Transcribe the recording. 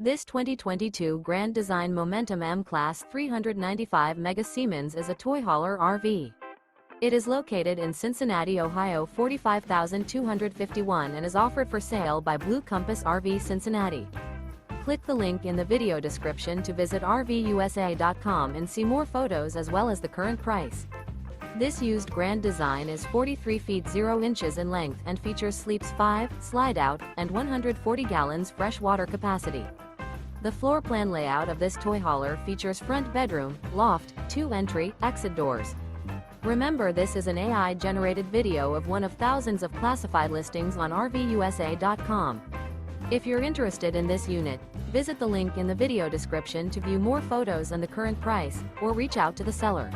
This 2022 Grand Design Momentum M-Class 395 Mega Siemens is a toy hauler RV. It is located in Cincinnati, Ohio 45251 and is offered for sale by Blue Compass RV Cincinnati. Click the link in the video description to visit RVUSA.com and see more photos as well as the current price. This used Grand Design is 43 feet 0 inches in length and features sleeps 5, slide-out, and 140 gallons fresh water capacity. The floor plan layout of this toy hauler features front bedroom, loft, 2 entry, exit doors. Remember, this is an AI-generated video of one of thousands of classified listings on RVUSA.com. If you're interested in this unit, visit the link in the video description to view more photos and the current price, or reach out to the seller.